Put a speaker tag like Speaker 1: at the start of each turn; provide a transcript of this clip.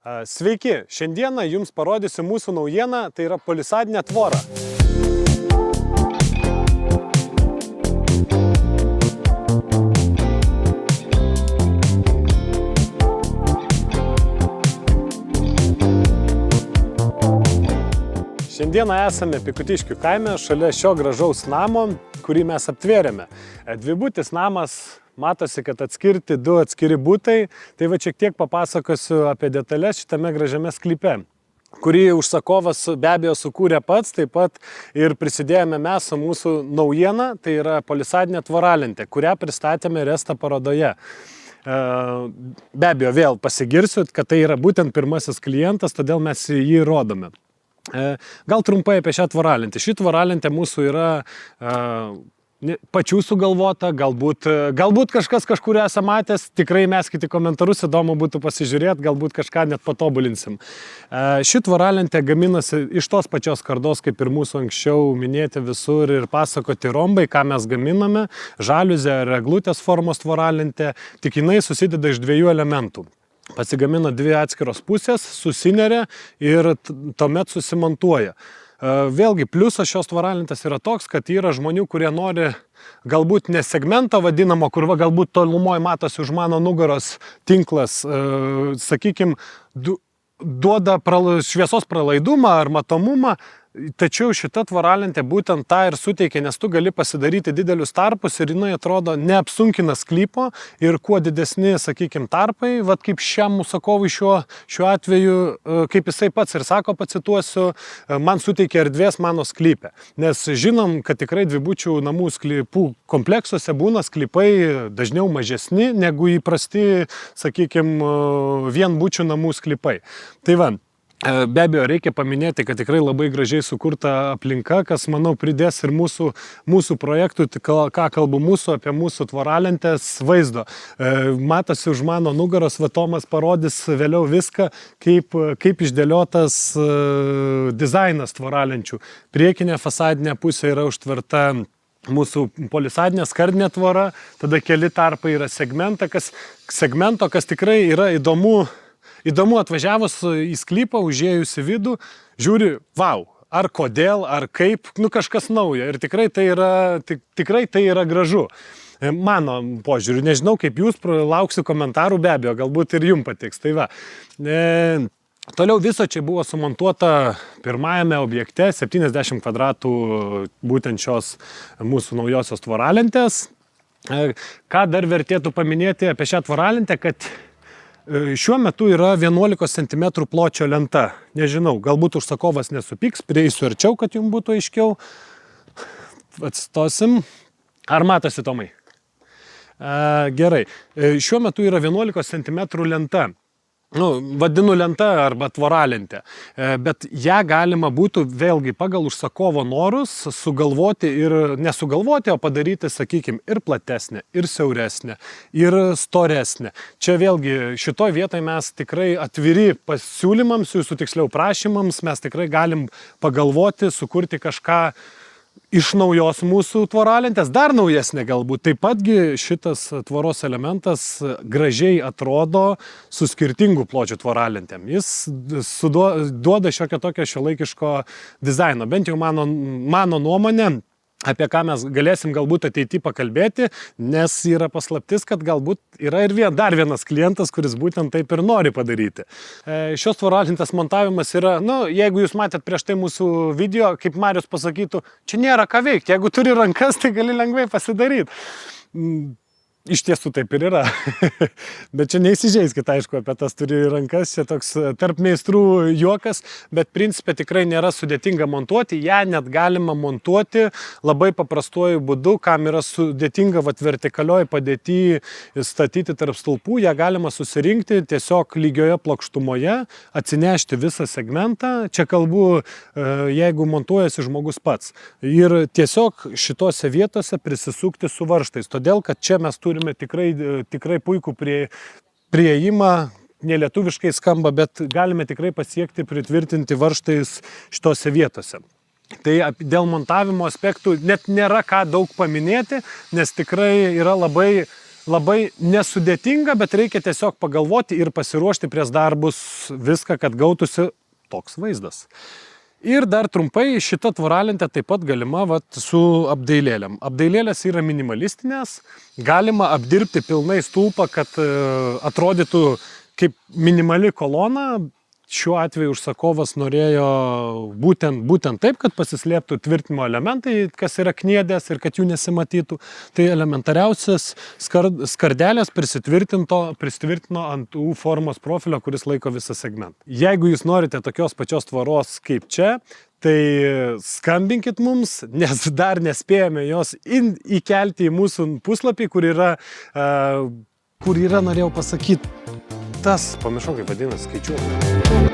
Speaker 1: Sveiki, šiandieną jums parodysiu mūsų naujieną, tai yra polisadinė tvora. Šiandieną esame Pikutiškių kaime, šalia šio gražaus namo, kurį mes aptvėrėme. Dvibutis namas. Matosi, kad atskirti du atskiri butai, tai va šiek tiek papasakosiu apie detalės šitame gražiame sklype, kurį užsakovas be abejo sukūrė pats, taip pat ir prisidėjome mes su mūsų naujiena, tai yra polisadinė tvoralentė, kurią pristatėme Resta parodoje. Be abejo, vėl pasigirsiu, kad tai yra būtent pirmasis klientas, todėl mes jį rodome. Gal trumpai apie šią tvoralentę. Ši tvoralentė mūsų yra pačių sugalvota, galbūt kažkas kažkur esame matęs, tikrai meskite komentarus, įdomu būtų pasižiūrėti, galbūt kažką net patobulinsim. Ši tvoralentė gaminasi iš tos pačios skardos, kaip ir mūsų anksčiau minėti visur ir pasakoti rombai, ką mes gaminame, žaliuzė ar eglutės formos tvoralentė, tik jinai susideda iš dviejų elementų. Pasigamina dvi atskiros pusės, susineria ir tuomet susimontuoja. Vėlgi, pliusas šios tvoralentės yra toks, kad yra žmonių, kurie nori galbūt ne segmento vadinamo, kur galbūt tolumoje matosi už mano nugaros tinklas, sakykime, duoda šviesos pralaidumą ar matomumą, tačiau šita tvoralentė būtent tą ir suteikia, nes tu gali pasidaryti didelius tarpus ir jinai atrodo neapsunkina sklypo ir kuo didesni, sakykime, tarpai, vat kaip šiam užsakovui šiuo atveju, kaip jisai pats ir sako, pacituosiu, man suteikia erdvės mano sklype. Nes žinom, kad tikrai dvibučių namų sklypų kompleksuose būna sklypai dažniau mažesni negu įprasti, sakykime, vienbučių namų sklypai. Tai va. Be abejo, reikia paminėti, kad tikrai labai gražiai sukurta aplinka, kas, manau, pridės ir mūsų projektų, ką kalbu apie mūsų tvoralentės vaizdo. Matosi už mano nugaros, va Tomas parodys vėliau viską, kaip išdėliotas dizainas tvoralenčių. Priekinė fasadinė pusė yra užtverta mūsų polisadinė skardinė tvora, tada keli tarpai yra segmento, kas tikrai yra įdomu atvažiavus į sklypą, užėjus į vidų, žiūri, vau, ar kodėl, ar kaip, kažkas naujo. Ir tikrai tai yra gražu. Mano požiūriu, nežinau kaip jūs, lauksiu komentarų, be abejo, galbūt ir jums patiks. Tai va. Toliau viso čia buvo sumontuota pirmajame objekte, 70 kvadratų būtent šios mūsų naujosios tvoralentės. Ką dar vertėtų paminėti apie šią tvoralentę, kad šiuo metu yra 11 cm pločio lenta. Nežinau, galbūt užsakovas nesupyks, prieisiu arčiau, kad jums būtų aiškiau. Atstosim. Ar matosi, Tomai? Gerai. Šiuo metu yra 11 cm lenta. Vadinu lenta arba tvoralentė, bet ją galima būtų vėlgi pagal užsakovo norus sugalvoti ir nesugalvoti, o padaryti, sakykime, ir platesnė, ir siauresnė, ir storesnė. Čia vėlgi šitoj vietoje mes tikrai atviri pasiūlymams, jūsų tiksliau prašymams, mes tikrai galim pagalvoti, sukurti kažką iš naujos mūsų tvoralentės, dar naujesnė galbūt. Taip patgi šitas tvoros elementas gražiai atrodo su skirtingų pločių tvoralentėm. Jis duoda šiokio tokio šiuolaikiško dizaino. Bent jau mano nuomonė, apie ką mes galėsim galbūt ateityje pakalbėti, nes yra paslaptis, kad galbūt yra ir dar vienas klientas, kuris būtent taip ir nori padaryti. Šios tvoralentės montavimas yra, jeigu jūs matėt prieš tai mūsų video, kaip Marius pasakytų, čia nėra ką veikti, jeigu turi rankas, tai gali lengvai pasidaryti. Iš tiesų taip ir yra. Bet čia neįsižeiskit, aišku, apie tas turi rankas, čia toks tarp meistrų juokas, bet principė tikrai nėra sudėtinga montuoti, ją net galima montuoti labai paprastuoju būdu, kam yra sudėtinga vertikalioj padėty statyti tarp stulpų, ją galima susirinkti tiesiog lygioje plokštumoje, atsinešti visą segmentą, čia kalbu, jeigu montuojasi žmogus pats, ir tiesiog šitose vietose prisisukti su varžtais, todėl kad čia mes turime tikrai puikų prieėjimą, nelietuviškai skamba, bet galime tikrai pasiekti pritvirtinti varžtais šitose vietose. Tai dėl montavimo aspektų net nėra ką daug paminėti, nes tikrai yra labai labai nesudėtinga, bet reikia tiesiog pagalvoti ir pasiruošti prieš darbus viską, kad gautųsi toks vaizdas. Ir dar trumpai, šita tvoralentė taip pat galima su apdailėlėm. Apdailėlės yra minimalistinės, galima apdirbti pilnai stulpą, kad atrodytų kaip minimali kolona. Šiuo atveju užsakovas norėjo būtent taip, kad pasislėptų tvirtinimo elementai, kas yra kniedės ir kad jų nesimatytų. Tai elementariausias skardelės prisitvirtino ant U formos profilio, kuris laiko visą segmentą. Jeigu jūs norite tokios pačios tvoros kaip čia, tai skambinkit mums, nes dar nespėjome jos įkelti į mūsų puslapį, kur yra, norėjau pasakyti, pamiršau, kaip vadinasi, skaičiuoti.